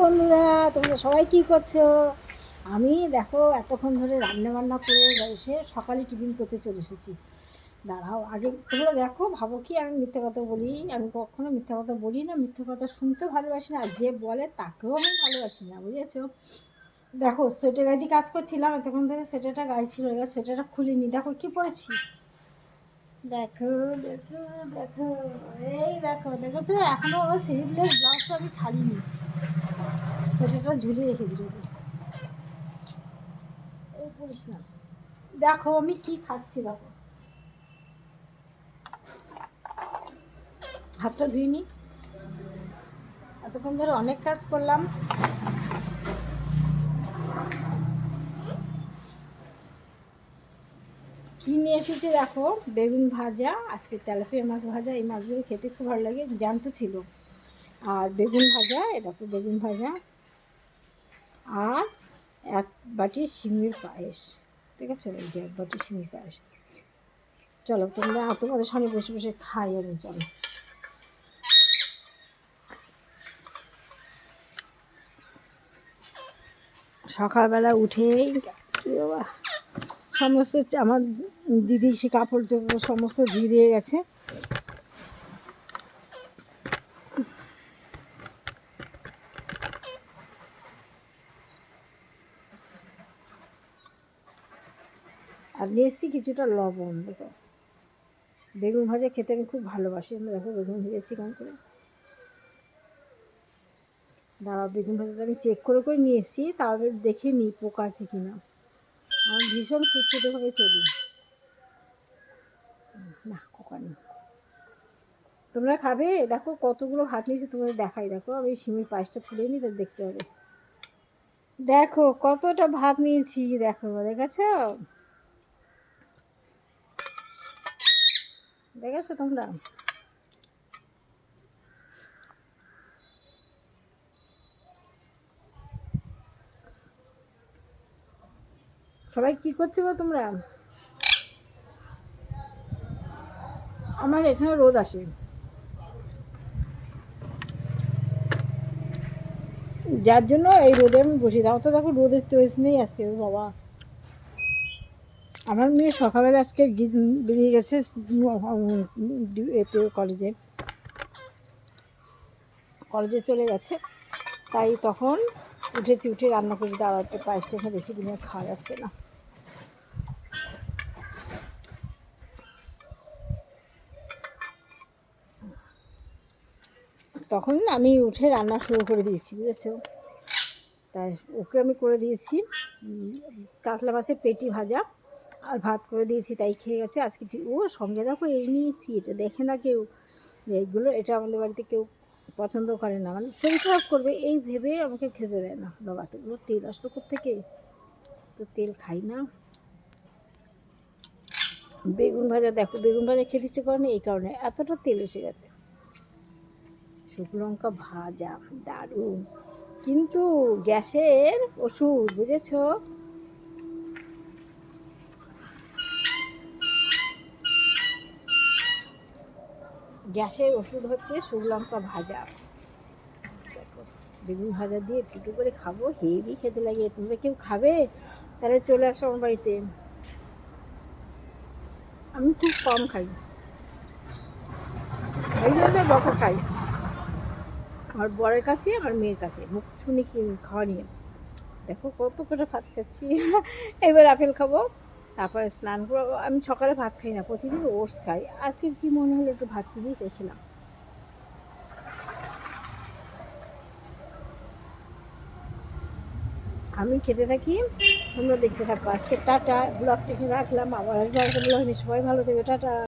বন্ধুরা, তোমরা সবাই কী করছো? আমি দেখো এতক্ষণ ধরে রান্নাবান্না করে এসে সকালে টিফিন করতে চলে এসেছি। দাঁড়াও, আগে তোমরা দেখো, ভাবো কি আমি মিথ্যে কথা বলি? আমি কখনো মিথ্যে কথা বলি না, মিথ্যে কথা শুনতেও ভালোবাসি না, আর যে বলে তাকেও আমি ভালোবাসি না, বুঝেছো? দেখো, সোয়েটার গায়ে দিয়ে কাজ করছিলাম এতক্ষণ ধরে, সোয়েটারটা গায়ে ছিল, এবার সোয়েটারটা খুলিনি, দেখো কি পরেছি। দেখো দেখো দেখো, এই দেখো, দেখেছো? এখনো স্লিভলেস ব্লাউজটা আমি ছাড়িনি, সোয়েটারটা ঝুলিয়ে রেখে দিল। এই পড়িস না। দেখো আমি কি খাচ্ছি, দেখো হাতটা ধুইনি, এতক্ষণ ধরে অনেক কাজ করলাম। কি নিয়ে এসেছি দেখো, বেগুন ভাজা, আজকে তেলাপিয়া মাছ ভাজা, এই মাছগুলো খেতে খুব ভালো লাগে, জ্যান্ত ছিল। আর বেগুন ভাজা, এ দেখো বেগুন ভাজা, আর এক বাটি সিমের পায়েস। ঠিক আছে, এই যে এক বাটি সিমের পায়েস। চলো তোমরা তোমাদের সামনে বসে বসে খাই আমি, চলো। সকালবেলা উঠেই বাবা সমস্ত আমার দিদি সে কাপড় চোপড় সমস্ত ধুয়ে দিয়ে গেছে। আর নিয়ে এসেছি কিছুটা লবণ। দেখো বেগুন ভাজা খেতে আমি খুব ভালোবাসি, আমি দেখো বেগুন ভেজেছি কেমন করে। দাঁড়াও, বেগুন ভাজাটা আমি চেক করে করে নিয়ে এসেছি, তারপরে দেখে নিই পোকা আছে কি না। আমার ভীষণ খুঁতখুঁতেভাবে চলি, না পোকা নেই। তোমরা খাবে? দেখো কতগুলো ভাত নিয়েছি, তোমাদের দেখাই। দেখো আমি সিমের পায়েসটা তুলে নিই, তার দেখতে হবে। দেখো কতটা ভাত নিয়েছি, দেখো দেখেছো? দেখেছো তোমরা? সবাই কি করছো গো তোমরা? আমার এখানে রোদ আসে, যার জন্য এই রোদে আমি বসি। দাও তো, দেখো রোদের তেজ নেই আজকে বাবা। আমার মেয়ে সকালবেলা আজকে বেরিয়ে গেছে এতে কলেজে চলে গেছে, তাই তখন উঠেছি, উঠে রান্না করে দাঁড়াতে পায়েসটা এখানে রেখে দিলে খাওয়া যাচ্ছে না। তখন আমি উঠে রান্না শুরু করে দিয়েছি, বুঝেছো? তাই ওকে আমি করে দিয়েছি কাতলা মাছের পেটি ভাজা, আর ভাত করে দিয়েছি, তাই খেয়ে গেছে আজকে। ও সঙ্গে দেখো এই নিয়েছি, এটা দেখে না কেউ এইগুলো, এটা আমাদের বাড়িতে কেউ পছন্দ করে না, মানে শরীর খারাপ করবে এই ভেবে আমাকে খেতে দেয় না। বাবা এতগুলো তেল আসলো কোত্থেকে, তো তেল খাই না। বেগুন ভাজা দেখো, বেগুন ভাজা খেতে ইচ্ছে করে না, এই কারণে এতটা তেল এসে গেছে। শুকনো লঙ্কা ভাজা দারুণ, কিন্তু গ্যাসের ওষুধ, বুঝেছো? গ্যাসের ওষুধ হচ্ছে শুকনো লঙ্কা ভাজা। দেখো বেগুন ভাজা দিয়ে একটু করে খাবো, হেভি খেতে লাগে। তোমরা কেউ খাবে? তাহলে চলে আসো আমার বাড়িতে। আমি খুব কম খাই, এই জন্য বকো খাই আমার বরের কাছে, আমার মেয়ের কাছে মুখ শুনে কি খাওয়া নিয়ে। দেখো কত করে ভাত খাচ্ছি। এবার আপেল খাবো, তারপরে স্নান করবো। আমি সকালে ভাত খাই না, প্রতিদিন ওটস খাই। আজকে কি মনে হলো একটু ভাত দিয়ে খেয়েছিলাম। আমি খেতে থাকি, তোমরা দেখতে থাকো। আজকে টাটা, ব্লগটা রাখলাম, আবার আসবো, সবাই ভালো থেকো, টাটা।